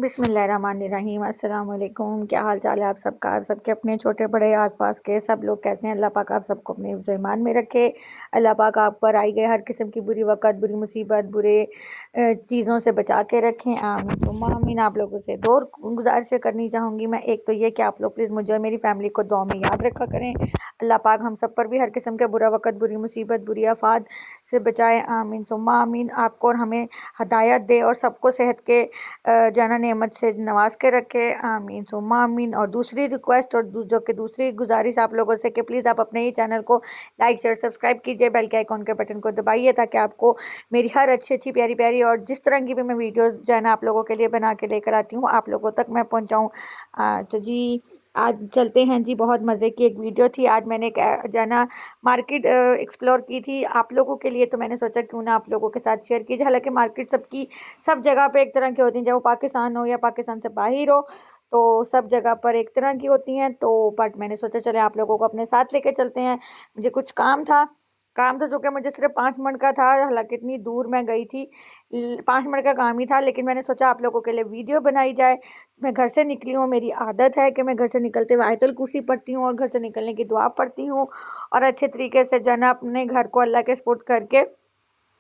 बिस्मिल्लाहिर्रहमानिर्रहीम। अस्सलाम वालेकुम। क्या हाल चाल है आप सबका? आप सबके अपने छोटे बड़े आसपास के सब लोग कैसे हैं? अल्लाह पाक आप सबको अपने हिफ्ज़ ईमान में रखे। अल्लाह पाक आप पर आई गए हर किस्म की बुरी वक़्त, बुरी मुसीबत, बुरे चीज़ों से बचा के रखें। आमीन सुम्मा आमीन। आप लोगों से दो गुजारिशें करनी चाहूँगी मैं। एक तो ये कि आप लोग प्लीज़ मुझे और मेरी फ़ैमिली को दुआ में याद रखा करें। अल्लाह पाक हम सब पर भी हर किस्म के बुरा वक़्त, बुरी मुसीबत, बुरी आफ़ात से बचाए। आमीन सुम्मा आमीन। आपको और हमें हदायत दे और सबको सेहत के जाना नेमत से नवाज के रखे। आमीन सुम्मा आमीन। और दूसरी रिक्वेस्ट और जो कि दूसरी गुजारिश आप लोगों से कि प्लीज़ आप अपने ही चैनल को लाइक शेयर सब्सक्राइब कीजिए, बेल के आइकॉन के बटन को दबाइए ताकि आपको मेरी हर अच्छी अच्छी प्यारी प्यारी और जिस तरह की भी मैं वीडियोस जो है ना आप लोगों के लिए बना के लेकर आती हूँ आप लोगों तक मैं पहुँचाऊँ। तो जी आज चलते हैं जी। बहुत मज़े की एक वीडियो थी। आज मैंने एक जो है ना मार्केट एक्सप्लोर की थी आप लोगों के लिए, तो मैंने सोचा क्यों ना आप लोगों के साथ शेयर कीजिए। हालांकि मार्केट सबकी सब जगह पे एक तरह की होती हैं, चाहे वो पाकिस्तान हो या पाकिस्तान से बाहर हो, तो सब जगह पर एक तरह की होती हैं। तो बट मैंने सोचा चले आप लोगों को अपने साथ लेके चलते हैं। मुझे कुछ काम था जो कि मुझे सिर्फ 5 मिनट का था। हालांकि इतनी दूर मैं गई थी, 5 मिनट का काम ही था, लेकिन मैंने सोचा आप लोगों के लिए वीडियो बनाई जाए। मैं घर से निकली हूँ, मेरी आदत है कि मैं घर से निकलते हुए आयतल कुर्सी पढ़ती हूँ और घर से निकलने की दुआ पढ़ती हूँ और अच्छे तरीके से जो है ना अपने घर को अल्लाह के सपुर्द करके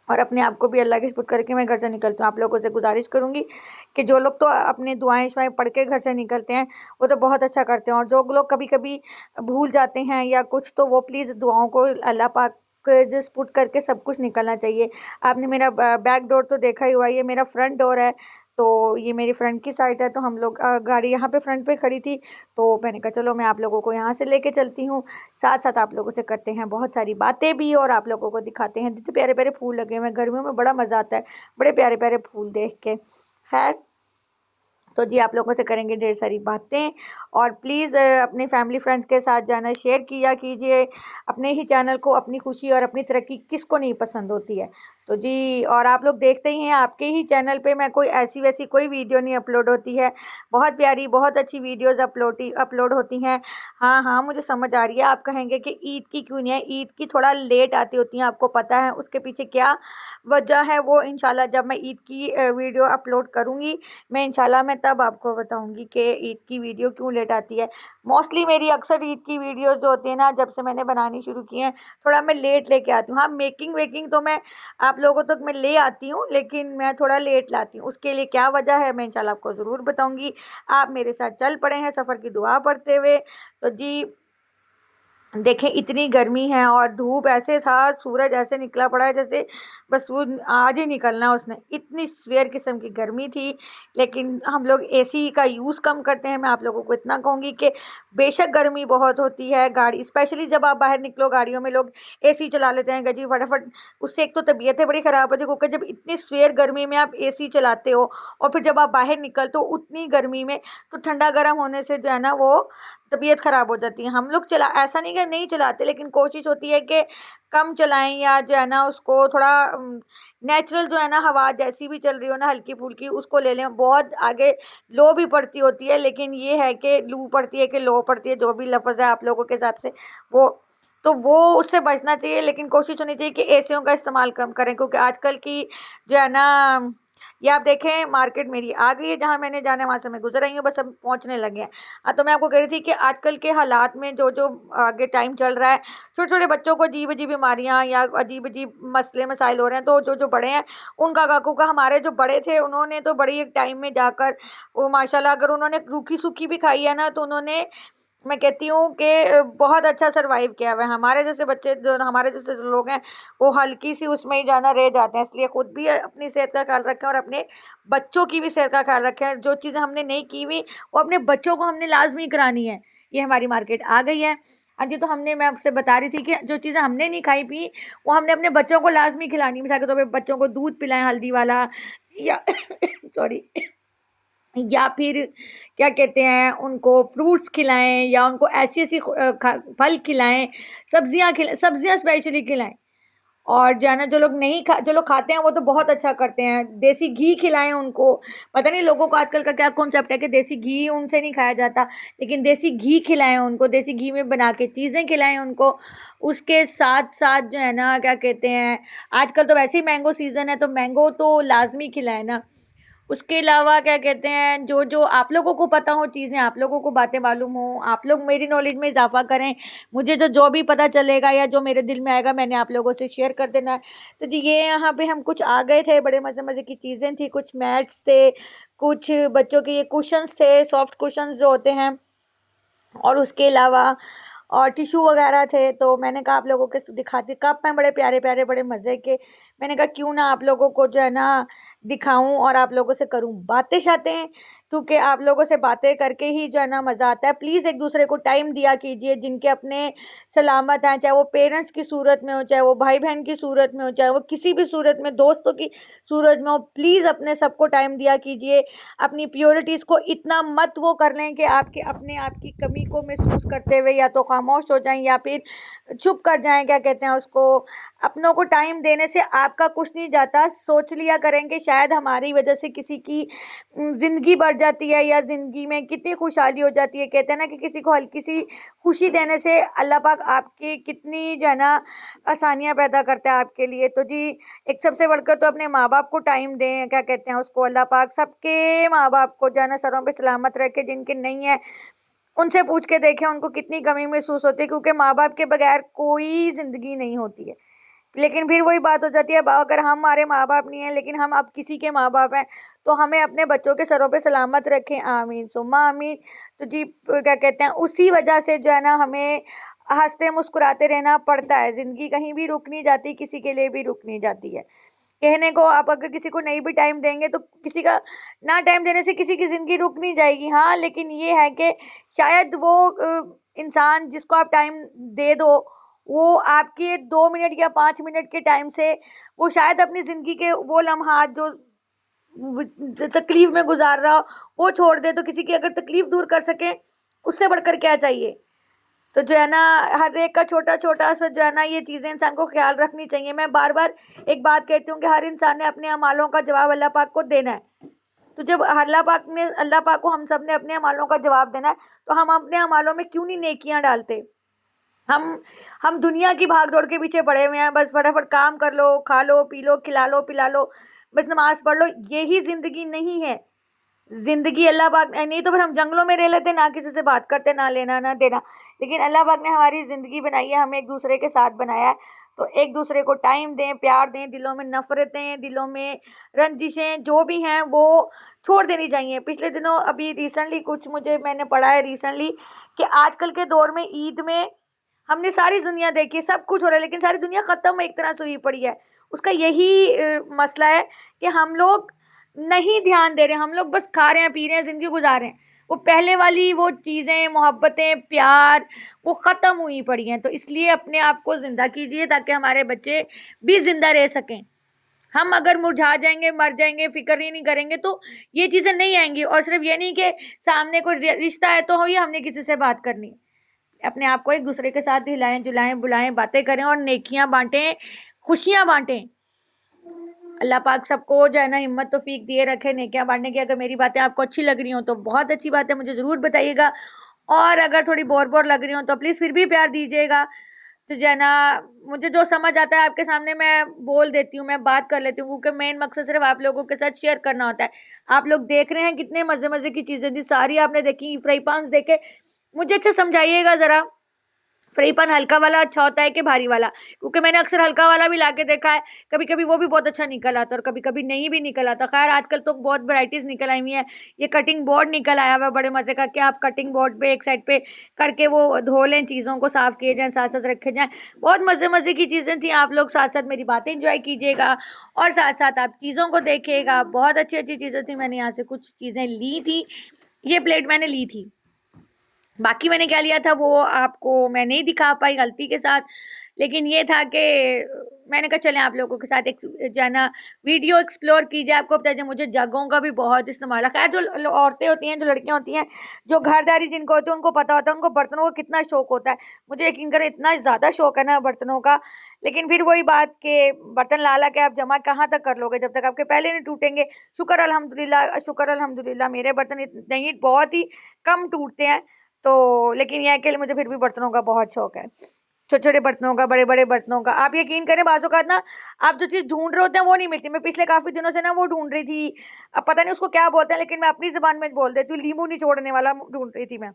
और अपने आप को भी अल्लाह के सपुर्द करके मैं घर से निकलती हूँ। आप लोगों से गुजारिश करूँगी कि जो लोग तो अपनी दुआएं शुआएं पढ़ के घर से निकलते हैं वो तो बहुत अच्छा करते हैं, और जो लोग कभी कभी भूल जाते हैं या कुछ, तो वो प्लीज़ दुआओं को अल्लाह पाक के जो सपुर्द करके सब कुछ निकलना चाहिए। आपने मेरा बैक डोर तो देखा ही हुआ, ये मेरा फ्रंट डोर है। तो ये मेरी फ्रंट की साइड है, तो हम लोग गाड़ी यहाँ पे फ्रंट पे खड़ी थी, तो मैंने कहा चलो मैं आप लोगों को यहाँ से लेके चलती हूँ। साथ साथ आप लोगों से करते हैं बहुत सारी बातें भी और आप लोगों को दिखाते हैं इतने प्यारे प्यारे फूल लगे हुए हैं। गर्मियों में बड़ा मज़ा आता है बड़े प्यारे प्यारे फूल देख के। खैर, तो जी आप लोगों से करेंगे ढेर सारी बातें। और प्लीज़ अपने फैमिली फ्रेंड्स के साथ जाना शेयर किया कीजिए अपने ही चैनल को। अपनी खुशी और अपनी तरक्की किसको नहीं पसंद होती है? तो जी, और आप लोग देखते ही हैं आपके ही चैनल पे मैं कोई ऐसी वैसी कोई वीडियो नहीं अपलोड होती है। बहुत प्यारी बहुत अच्छी वीडियोज़ अपलोड होती हैं। हाँ हाँ, मुझे समझ आ रही है, आप कहेंगे कि ईद की क्यों नहीं है, ईद की थोड़ा लेट आती होती हैं, आपको पता है उसके पीछे क्या वजह है। वो इंशाल्लाह जब मैं ईद की वीडियो अपलोड करूँगी मैं इंशाल्लाह मैं तब आपको बताऊंगी कि ईद की वीडियो क्यों लेट आती है। मोस्टली मेरी अक्सर ईद की वीडियोस जो होती है ना, जब से मैंने बनानी शुरू की है थोड़ा मैं लेट लेके आती हूँ। हाँ, मेकिंग वेकिंग तो मैं आप लोगों तक मैं ले आती हूँ, लेकिन मैं थोड़ा लेट लाती हूँ। उसके लिए क्या वजह है मैं इंशाल्लाह आपको ज़रूर बताऊंगी। आप मेरे साथ चल पड़े हैं सफ़र की दुआ पढ़ते हुए। तो जी देखें, इतनी गर्मी है और धूप ऐसे था, सूरज ऐसे निकला पड़ा है जैसे बस वो आज ही निकलना है उसने, इतनी स्वेयर किस्म की गर्मी थी। लेकिन हम लोग एसी का यूज़ कम करते हैं। मैं आप लोगों को इतना कहूँगी कि बेशक गर्मी बहुत होती है, गाड़ी स्पेशली जब आप बाहर निकलो गाड़ियों में लोग एसी चला लेते हैं गजी फटाफट। उससे एक तो तबीयतें बड़ी ख़राब होती है, क्योंकि जब इतनी स्वेयर गर्मी में आप एसी चलाते हो और फिर जब आप बाहर निकलते हो उतनी गर्मी में, तो ठंडा गर्म होने से जो है ना वो तबीयत ख़राब हो जाती है। हम लोग चला ऐसा नहीं कि नहीं चलाते, लेकिन कोशिश होती है कि कम चलाएं या जो है ना उसको थोड़ा नेचुरल जो है ना हवा जैसी भी चल रही हो ना हल्की फुल्की उसको ले लें। बहुत आगे लो भी पड़ती होती है, लेकिन ये है कि लू पड़ती है कि लो पड़ती है, जो भी लफ्ज़ है आप लोगों के हिसाब से वो, तो वो उससे बचना चाहिए। लेकिन कोशिश होनी चाहिए कि एसियों का इस्तेमाल कम करें, क्योंकि आजकल की जो है ना ये आप देखें मार्केट मेरी आ गई है, जहाँ मैंने जाना है वहाँ से मैं गुजर रही हूँ, बस अब पहुँचने लगे हैं। हाँ, तो मैं आपको कह रही थी कि आजकल के हालात में जो जो आगे टाइम चल रहा है, छोटे छोटे बच्चों को अजीब अजीब बीमारियाँ या अजीब अजीब मसले मसाइल हो रहे हैं, तो जो जो बड़े हैं उनका काकू का, हमारे जो बड़े थे उन्होंने तो बड़ी एक टाइम में जाकर वो माशाल्लाह अगर उन्होंने रूखी सूखी भी खाई है ना, तो उन्होंने, मैं कहती हूँ कि बहुत अच्छा सर्वाइव किया हुआ है। हमारे जैसे बच्चे जो हमारे जैसे जो लोग हैं वो हल्की सी उसमें ही जाना रह जाते हैं। इसलिए खुद भी अपनी सेहत का ख्याल रखें और अपने बच्चों की भी सेहत का ख्याल रखें। जो चीज़ें हमने नहीं की हुई वो अपने बच्चों को हमने लाजमी करानी है। ये हमारी मार्केट आ गई है। हाँ जी, तो हमने, मैं आपसे बता रही थी कि जो चीज़ें हमने नहीं खाई पी वो हमने अपने बच्चों को लाजमी खिलानी। मिसाल के तौर पर बच्चों को दूध पिलाएं हल्दी वाला, या सॉरी, या फिर क्या कहते हैं उनको फ्रूट्स खिलाएं, या उनको ऐसी ऐसी फल खिलाएं, सब्जियां स्पेशली खिलाएं। और जाना जो लोग नहीं खा जो लोग खाते हैं वो तो बहुत अच्छा करते हैं, देसी घी खिलाएं उनको। पता नहीं लोगों को आजकल का क्या कॉन्सेप्ट है कि देसी घी उनसे नहीं खाया जाता, लेकिन देसी घी खिलाएं उनको, देसी घी में बना के चीज़ें खिलाएं उनको। उसके साथ साथ जो है ना क्या कहते हैं, आजकल तो वैसे ही मैंगो सीज़न है, तो मैंगो तो लाजमी खिलाएं ना उसके अलावा क्या कहते हैं, जो जो आप लोगों को पता हो चीज़ें, आप लोगों को बातें मालूम हो, आप लोग मेरी नॉलेज में इजाफा करें, मुझे जो जो भी पता चलेगा या जो मेरे दिल में आएगा मैंने आप लोगों से शेयर कर देना है। तो जी ये यहाँ पे हम कुछ आ गए थे, बड़े मज़े मज़े की चीज़ें थी, कुछ मैथ्स थे, कुछ बच्चों के ये क्वेश्चंस थे, सॉफ्ट क्वेश्चंस जो होते हैं, और उसके अलावा और टिश्यू वगैरह थे। तो मैंने कहा आप लोगों के दिखाती, कप हैं बड़े प्यारे प्यारे, बड़े मज़े के। मैंने कहा क्यों ना आप लोगों को जो है ना दिखाऊं और आप लोगों से करूं बातें शातें, क्योंकि आप लोगों से बातें करके ही जो है ना मज़ा आता है। प्लीज़ एक दूसरे को टाइम दिया कीजिए, जिनके अपने सलामत हैं, चाहे वो पेरेंट्स की सूरत में हो, चाहे वो भाई बहन की सूरत में हो, चाहे वो किसी भी सूरत में, दोस्तों की सूरत में हो, प्लीज़ अपने सबको टाइम दिया कीजिए। अपनी प्योरिटीज़ को इतना मत वो कर लें कि आपके अपने आप की कमी को महसूस करते हुए या तो खामोश हो जाएं या फिर चुप कर जाएं, क्या कहते हैं उसको। अपनों को टाइम देने से आपका कुछ नहीं जाता। सोच लिया करें कि शायद हमारी वजह से किसी की ज़िंदगी बढ़ जाती है या ज़िंदगी में कितनी खुशहाली हो जाती है। कहते हैं ना कि किसी को हल्की सी खुशी देने से अल्लाह पाक आपकी कितनी जो है ना आसानियाँ पैदा करता है आपके लिए। तो जी एक सबसे बढ़कर तो अपने माँ बाप को टाइम दें, क्या कहते हैं उसको, अल्लाह पाक सबके माँ बाप को जो है ना सरों पे सलामत रखे। जिनके नहीं है उनसे पूछ के देखें उनको कितनी कमी महसूस होती है, क्योंकि माँ बाप के बगैर कोई ज़िंदगी नहीं होती है। लेकिन फिर वही बात हो जाती है, अगर हमारे माँ बाप नहीं है लेकिन हम अब किसी के माँ बाप हैं, तो हमें अपने बच्चों के सरों पे सलामत रखें, आमीन सुम्मा आमीन। तो जी क्या कहते हैं, उसी वजह से जो है ना हमें हंसते मुस्कुराते रहना पड़ता है। ज़िंदगी कहीं भी रुक नहीं जाती, किसी के लिए भी रुक नहीं जाती है। कहने को आप अगर किसी को नहीं भी टाइम देंगे तो किसी का ना टाइम देने से किसी की ज़िंदगी रुक नहीं जाएगी। हाँ, लेकिन ये है कि शायद वो इंसान जिसको आप टाइम दे दो, वो आपके 2 मिनट या 5 मिनट के टाइम से वो शायद अपनी ज़िंदगी के वो लम्हात जो तकलीफ में गुजार रहा हो वो छोड़ दे। तो किसी की अगर तकलीफ दूर कर सके उससे बढ़कर क्या चाहिए। तो जो है ना हर एक का छोटा छोटा सा जो है ना ये चीज़ें इंसान को ख्याल रखनी चाहिए। मैं बार बार एक बात कहती हूँ कि हर इंसान ने अपने अमालों का जवाब अल्लाह पाक को देना है। तो जब अल्लाह पाक को हम सब ने अपने अमालों का जवाब देना है, तो हम अपने अमालों में क्यों नहीं नेकियां डालते। हम दुनिया की भाग दौड़ के पीछे पड़े हुए हैं, बस फटाफट काम कर लो, खा लो, पी लो, खिला लो, पिला लो, बस नमाज पढ़ लो। यही जिंदगी नहीं है। जिंदगी अल्लाह पाक नहीं तो फिर हम जंगलों में रह लेते, ना किसी से बात करते, ना लेना ना देना। लेकिन अल्लाह पाक ने हमारी ज़िंदगी बनाई है, हमें एक दूसरे के साथ बनाया है। तो एक दूसरे को टाइम दें, प्यार दें, दिलों में नफ़रतें, दिलों में रंजिशें जो भी हैं वो छोड़ देनी चाहिए। पिछले दिनों अभी रिसेंटली कुछ मैंने पढ़ा है रिसेंटली कि आजकल के दौर में ईद में हमने सारी दुनिया देखी, सब कुछ हो रहा है, लेकिन सारी दुनिया ख़त्म एक तरह से हुई पड़ी है। उसका यही मसला है कि हम लोग नहीं ध्यान दे रहे हैं, हम लोग बस खा रहे हैं, पी रहे हैं, ज़िंदगी गुजार रहे हैं। वो पहले वाली वो चीज़ें, मोहब्बतें, प्यार वो ख़त्म हुई पड़ी हैं। तो इसलिए अपने आप को ज़िंदा कीजिए ताकि हमारे बच्चे भी ज़िंदा रह सकें। हम अगर मुरझा जाएंगे, मर जाएंगे, फिक्र ही नहीं करेंगे तो ये चीज़ें नहीं आएंगी। और सिर्फ ये नहीं कि सामने कोई रिश्ता है तो हो या हमने किसी से बात करनी है। अपने आप को एक दूसरे के साथ हिलाएं, जुलाएं, बुलाएं, बातें करें और नेकियां बांटें, खुशियां बांटें। अल्लाह पाक सबको जो है ना हिम्मत तौफीक दिए रखे नेकियां बांटने की। अगर मेरी बातें आपको अच्छी लग रही हो तो बहुत अच्छी बात है, मुझे ज़रूर बताइएगा। और अगर थोड़ी बोर बोर लग रही हो तो प्लीज़ फिर भी प्यार दीजिएगा। तो जो है ना मुझे जो समझ आता है आपके सामने मैं बोल देती हूँ, मैं बात कर लेती हूँ, क्योंकि मेन मकसद सिर्फ आप लोगों के साथ शेयर करना होता है। आप लोग देख रहे हैं कितने मज़े मज़े की चीज़ें थी, सारी आपने देखी, फ्राई पान्स देखे। मुझे अच्छा समझाइएगा ज़रा, फ्राई पैन हल्का वाला अच्छा होता है कि भारी वाला? क्योंकि मैंने अक्सर हल्का वाला भी लाके देखा है, कभी कभी वो भी बहुत अच्छा निकल आता और कभी कभी नहीं भी निकल आता। खैर आजकल तो बहुत वैरायटीज निकल आई हुई है। ये कटिंग बोर्ड निकल आया हुआ है बड़े मजे का, कि आप कटिंग बोर्ड पे एक साइड पे करके वो धो लें, चीज़ों को साफ किए जाएं, साथ साथ रखे जाएं। बहुत मज़े मज़े की चीज़ें थी। आप लोग साथ साथ मेरी बातें इंजॉय कीजिएगा और साथ साथ आप चीज़ों को देखिएगा। बहुत अच्छी अच्छी चीज़ें थी, मैंने यहाँ से कुछ चीज़ें ली थी। ये प्लेट मैंने ली थी, बाकी मैंने क्या लिया था वो आपको मैं नहीं दिखा पाई गलती के साथ। लेकिन ये था कि मैंने कहा चलें आप लोगों के साथ एक जो है ना वीडियो एक्सप्लोर कीजिए। आपको पता है मुझे जगहों का भी बहुत इस्तेमाल है। खैर जो औरतें होती हैं, जो लड़कियां होती हैं, जो घरदारी जिनको होती है उनको पता होता है, उनको बर्तनों का कितना शौक होता है। मुझे यकीन करें इतना ज़्यादा शौक है ना बर्तनों का। लेकिन फिर वही बात कि बर्तन ला ला के आप जमा कहाँ तक कर लोगे जब तक आपके पहले नहीं टूटेंगे। शुक्र अल्हम्दुलिल्लाह, शुक्र अल्हम्दुलिल्लाह मेरे बर्तन नहीं, बहुत ही कम टूटते हैं। तो लेकिन यह है कि मुझे फिर भी बर्तनों का बहुत शौक है। छोटे छोटे बर्तनों का, बड़े बड़े बर्तनों का। आप यकीन करें बाजू का ना, आप जो चीज ढूंढ रहे होते हैं वो नहीं मिलती। मैं पिछले काफी दिनों से ना वो ढूंढ रही थी, अब पता नहीं उसको क्या बोलते हैं, लेकिन मैं अपनी जबान में बोल देती हूँ, लींबू निचोड़ने वाला ढूंढ रही थी मैं।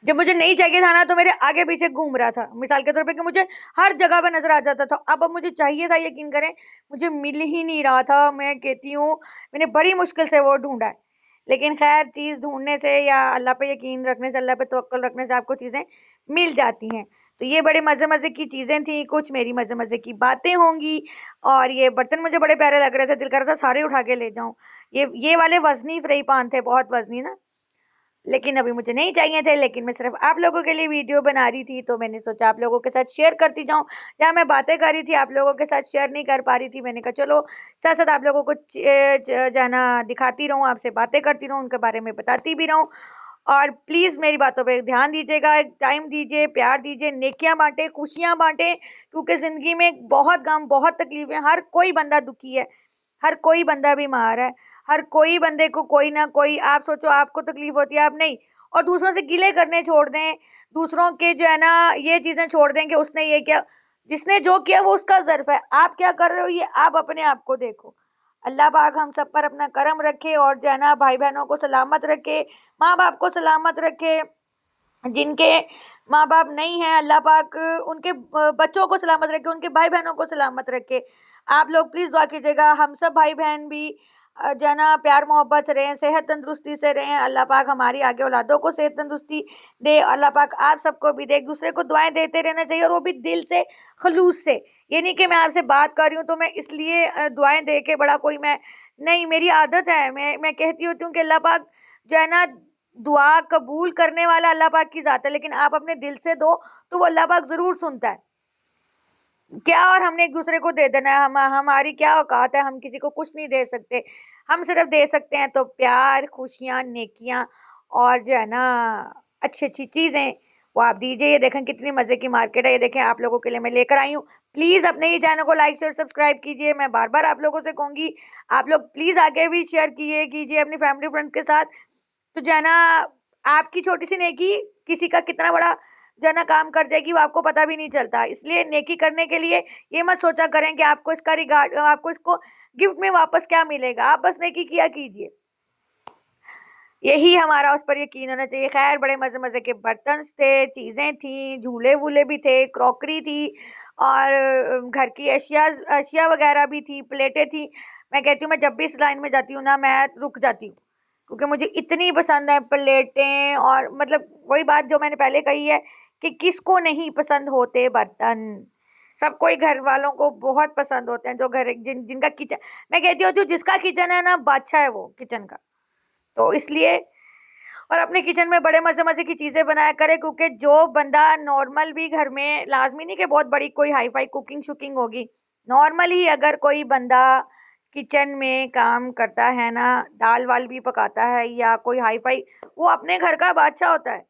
जब मुझे नहीं चाहिए था ना तो मेरे आगे पीछे घूम रहा था, मिसाल के तौर पे कि मुझे हर जगह पे नजर आ जाता था। अब मुझे चाहिए था, यकीन करें मुझे मिल ही नहीं रहा था। मैं कहती हूँ मैंने बड़ी मुश्किल से वो ढूंढा है। लेकिन खैर, चीज ढूंढने से या अल्लाह पे यकीन रखने से, अल्लाह पे तवक्कल रखने से आपको चीजें मिल जाती हैं। तो ये बड़े मजे मजे की चीजें थी, कुछ मेरी मजे मजे की बातें होंगी। और ये बर्तन मुझे बड़े प्यारे लग रहे थे, दिल कर रहा था सारे उठा के ले जाऊं। ये वाले वजनी फ्राई पान थे, बहुत वजनी ना, लेकिन अभी मुझे नहीं चाहिए थे। लेकिन मैं सिर्फ आप लोगों के लिए वीडियो बना रही थी, तो मैंने सोचा आप लोगों के साथ शेयर करती जाऊं। जहाँ मैं बातें कर रही थी आप लोगों के साथ शेयर नहीं कर पा रही थी, मैंने कहा चलो साथ साथ आप लोगों को जाना दिखाती रहूं, आपसे बातें करती रहूं, उनके बारे में बताती भी रहूं। और प्लीज मेरी बातों पे ध्यान दीजिएगा, टाइम दीजिए, प्यार दीजिए, नेकियां बांटे, खुशियां बांटे, क्योंकि जिंदगी में बहुत गम, बहुत तकलीफें, हर कोई बंदा दुखी है, हर कोई बंदा बीमार है, हर कोई बंदे को कोई ना कोई, आप सोचो आपको तकलीफ होती है आप नहीं, और दूसरों से गिले करने छोड़ दें, दूसरों के जो है ना ये चीजें छोड़ दें कि उसने ये किया, जिसने जो किया वो उसका ज़र्फ है, आप क्या कर रहे हो ये आप अपने आप को देखो। अल्लाह पाक हम सब पर अपना करम रखे, और जो है ना भाई बहनों को सलामत रखे, माँ बाप को सलामत रखे, जिनके माँ बाप नहीं हैं अल्लाह पाक उनके बच्चों को सलामत रखे, उनके भाई बहनों को सलामत रखे। आप लोग प्लीज दुआ कीजिएगा, हम सब भाई बहन भी जना प्यार मोहब्बत से रहें, सेहत तंदुरुस्ती से रहें। अल्लाह पाक हमारी आगे औलादों को सेहत तंदुरुस्ती दे, अल्लाह पाक आप सबको भी दे। एक दूसरे को दुआएं देते रहना चाहिए, और वो भी दिल से, खलूस से। ये नहीं कि मैं आपसे बात कर रही हूँ तो मैं इसलिए दुआएं दे के बड़ा कोई मैं, नहीं, मेरी आदत है, मैं कहती होती हूँ कि अल्लाह पाक जो है ना दुआ कबूल करने वाला अल्लाह पाक की जात है, लेकिन आप अपने दिल से दो तो वो अल्लाह पाक जरूर सुनता है। क्या और हमने एक दूसरे को दे देना है, हमारी क्या औकात है, हम किसी को कुछ नहीं दे सकते। हम सिर्फ दे सकते हैं तो प्यार, खुशियां, नेकियां, और जो है ना अच्छी अच्छी चीजें वो आप दीजिए। ये देखें कितनी मजे की मार्केट है, ये देखें आप लोगों के लिए मैं लेकर आई हूँ। प्लीज अपने ही चैनल को लाइक शेयर सब्सक्राइब कीजिए, मैं बार बार आप लोगों से कहूंगी। आप लोग प्लीज आगे भी शेयर कीजिए अपनी फैमिली फ्रेंड्स के साथ। तो जो है ना आपकी छोटी सी नेकी किसी का कितना बड़ा जो है ना काम कर जाएगी, वो आपको पता भी नहीं चलता। इसलिए नेकी करने के लिए ये मत सोचा करें कि आपको इसका रिगार्ड, आपको इसको गिफ्ट में वापस क्या मिलेगा, आप बस नेकी किया कीजिए, यही हमारा उस पर यकीन होना चाहिए। खैर, बड़े मजे मजे के बर्तन थे, चीजें थी, झूले वूले भी थे, क्रॉकरी थी, और घर की अशिया अशिया वगैरह भी थी, प्लेटें थी। मैं कहती हूँ मैं जब भी इस लाइन में जाती हूँ ना मैं रुक जाती हूँ, क्योंकि मुझे इतनी पसंद है प्लेटें। और मतलब वही बात जो मैंने पहले कही है कि किसको नहीं पसंद होते बर्तन, सबको ही घर वालों को बहुत पसंद होते हैं, जो घर जिनका किचन, मैं कहती हूँ जो जिसका किचन है ना बादशाह है वो किचन का। तो इसलिए, और अपने किचन में बड़े मजे मजे की चीजें बनाया करे, क्योंकि जो बंदा नॉर्मल भी घर में, लाजमी नहीं कि बहुत बड़ी कोई हाई फाई कुकिंग शुकिंग होगी, नॉर्मल ही अगर कोई बंदा किचन में काम करता है ना, दाल वाल भी पकाता है या कोई हाई फाई, वो अपने घर का बादशाह होता है,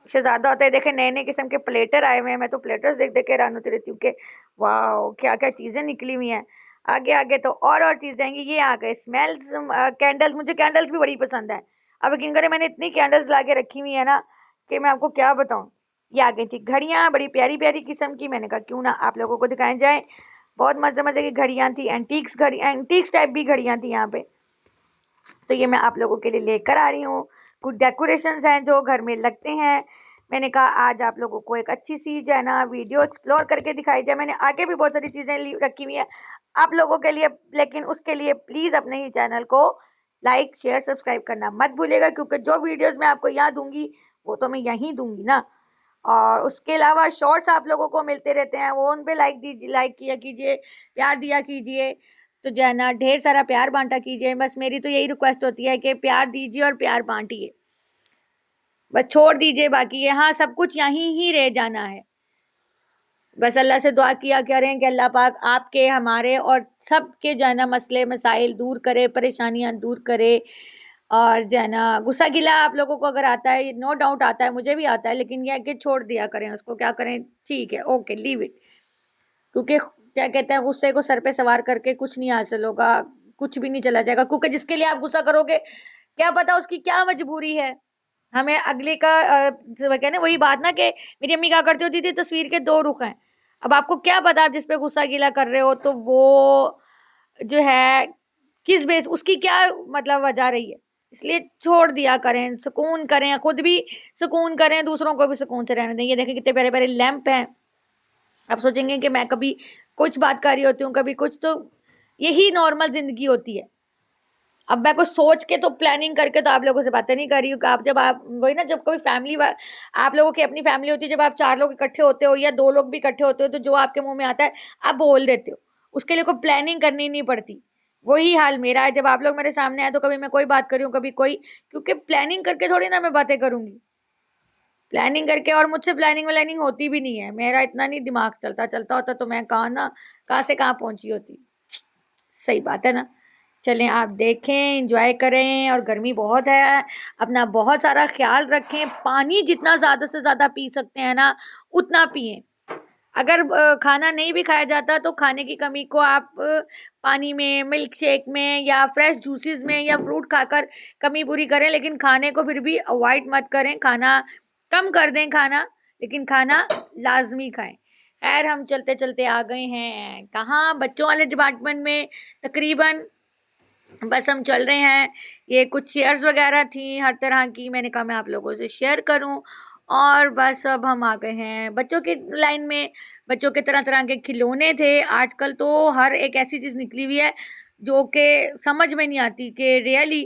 शहजादा होता है। देखे नए नए किस्म के प्लेटर आए हुए हैं, मैं तो प्लेटर्स देख देख के हैरान होती रहती हूँ कि वाह क्या क्या चीजें निकली हुई हैं। आगे आगे तो और चीजें आएंगी। ये आ गए स्मेल्स, कैंडल्स, मुझे कैंडल्स भी बड़ी पसंद है। अब यकीन करें मैंने इतनी कैंडल्स ला के रखी हुई है ना कि मैं आपको क्या बताऊं। ये आ गई थी घड़ियां, बड़ी प्यारी प्यारी किस्म की, मैंने कहा क्यों ना आप लोगों को दिखाई जाए। बहुत मजे मजे की घड़ियां थी, एंटीक्स घड़ी, एंटीक्स टाइप भी घड़ियां थी यहाँ पे। तो ये मैं आप लोगों के लिए लेकर आ रही हूँ। कुछ डेकोरेशंस हैं जो घर में लगते हैं, मैंने कहा आज आप लोगों को एक अच्छी सी जो है ना वीडियो एक्सप्लोर करके दिखाई जाए। मैंने आगे भी बहुत सारी चीज़ें रखी हुई है आप लोगों के लिए, लेकिन उसके लिए प्लीज़ अपने ही चैनल को लाइक शेयर सब्सक्राइब करना मत भूलिएगा, क्योंकि जो वीडियोज़ मैं आपको यहाँ दूंगी वो तो मैं यहीं दूंगी ना। और उसके अलावा शॉर्ट्स आप लोगों को मिलते रहते हैं, वो उन पे लाइक दीजिए, लाइक किया कीजिए, प्यार दिया कीजिए। तो जो है ना ढेर सारा प्यार बांटा कीजिए। बस मेरी तो यही रिक्वेस्ट होती है कि प्यार दीजिए और प्यार बांटिए, बस छोड़ दीजिए बाकी, यहाँ सब कुछ यहीं ही रह जाना है। बस अल्लाह से दुआ किया करें कि अल्लाह पाक आपके, हमारे और सबके जो है ना मसले मसाइल दूर करे, परेशानियां दूर करे। और जो है ना गुस्सा गिला आप लोगों को अगर आता है, नो डाउट आता है, मुझे भी आता है, लेकिन यह कि छोड़ दिया करें उसको, क्या करें, ठीक है, ओके, लीव इट। क्योंकि क्या कहते हैं, गुस्से को सर पे सवार करके कुछ नहीं हासिल होगा, कुछ भी नहीं चला जाएगा, क्योंकि जिसके लिए आप गुस्सा करोगे क्या पता उसकी क्या मजबूरी है। हमें अगले का क्या ना, वही बात ना कि मेरी अम्मी क्या करती होती थी, तस्वीर के दो रुख हैं। अब आपको क्या पता, आप जिस पे गुस्सा गिला कर रहे हो तो वो जो है किस बेस, उसकी क्या मतलब वजह रही है। इसलिए छोड़ दिया करें, सुकून करें, खुद भी सुकून करें, दूसरों को भी सुकून से रहने दें। ये देखें कितने प्यारे प्यारे लैंप हैं। आप सोचेंगे कि मैं कभी कुछ बात कर रही होती हूँ, कभी कुछ, तो यही नॉर्मल जिंदगी होती है। अब मैं कुछ सोच के तो प्लानिंग करके तो आप लोगों से बातें नहीं कर रही हूँ कि आप जब आप वही ना, जब कोई फैमिली, आप लोगों की अपनी फैमिली होती है, जब आप 4 लोग इकट्ठे होते हो या 2 लोग भी इकट्ठे होते हो, तो जो आपके मुंह में आता है आप बोल देते हो, उसके लिए कोई प्लानिंग करनी नहीं पड़ती। वही हाल मेरा है, जब आप लोग मेरे सामने आए तो कभी मैं कोई बात कर रही हूँ, कभी कोई, क्योंकि प्लानिंग करके थोड़ी ना मैं बातें करूंगी। प्लानिंग करके, और मुझसे प्लानिंग व्लानिंग होती भी नहीं है, मेरा इतना नहीं दिमाग चलता, चलता होता तो मैं कहाँ से कहाँ पहुंची होती। सही बात है ना। चलें, आप देखें, एंजॉय करें, और गर्मी बहुत है, अपना बहुत सारा ख्याल रखें, पानी जितना ज़्यादा से ज़्यादा पी सकते हैं ना उतना पिएं। अगर खाना नहीं भी खाया जाता तो खाने की कमी को आप पानी में, मिल्क शेक में, या फ्रेश जूसेस में, या फ्रूट खाकर कमी पूरी करें, लेकिन खाने को फिर भी अवॉइड मत करें। खाना कम कर दें खाना, लेकिन खाना लाजमी खाएं। खैर, हम चलते चलते आ गए हैं कहाँ, बच्चों वाले डिपार्टमेंट में तकरीबन। बस हम चल रहे हैं। ये कुछ शेयर्स वगैरह थी हर तरह की, मैंने कहा मैं आप लोगों से शेयर करूं। और बस अब हम आ गए हैं बच्चों की लाइन में। बच्चों के तरह तरह के खिलौने थे। आजकल तो हर एक ऐसी चीज़ निकली हुई है जो कि समझ में नहीं आती कि रियली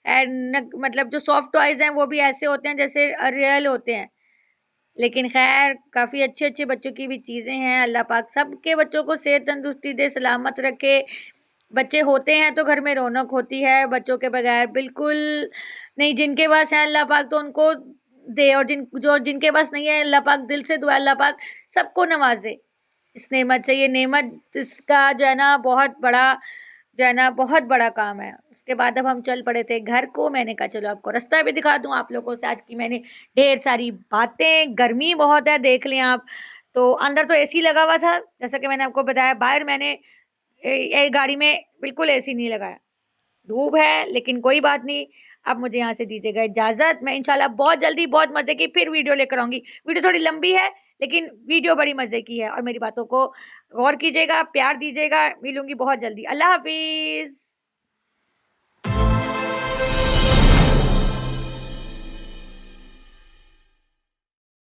एंड, मतलब जो सॉफ्ट टॉयज हैं वो भी ऐसे होते हैं जैसे रियल होते हैं। लेकिन खैर, काफ़ी अच्छे अच्छे बच्चों की भी चीज़ें हैं। अल्लाह पाक सबके बच्चों को सेहत तंदुरुस्ती दे, सलामत रखे। बच्चे होते हैं तो घर में रौनक होती है, बच्चों के बगैर बिल्कुल नहीं। जिनके पास है अल्लाह पाक तो उनको दे, और जिनके पास नहीं है, अल्लाह पाक दिल से दुआ, अल्लाह पाक सबको नवाजे इस नेमत से। ये नेमत इसका जो है ना बहुत बड़ा, जो है ना बहुत बड़ा काम है। उसके बाद अब हम चल पड़े थे घर को। मैंने कहा चलो आपको रास्ता भी दिखा दूं। आप लोगों से आज की मैंने ढेर सारी बातें, गर्मी बहुत है देख लें आप। तो अंदर तो एसी लगा हुआ था, जैसा कि मैंने आपको बताया। बाहर मैंने गाड़ी में बिल्कुल एसी नहीं लगाया। धूप है लेकिन कोई बात नहीं। अब मुझे यहाँ से दीजिएगा इजाजत। मैं इंशाल्लाह बहुत जल्दी बहुत मजे की फिर वीडियो लेकर आऊंगी। वीडियो थोड़ी लंबी है लेकिन वीडियो बड़ी मजे की है, और मेरी बातों को गौर कीजिएगा, प्यार दीजिएगा। मिलूंगी बहुत जल्दी। अल्लाह हाफिज।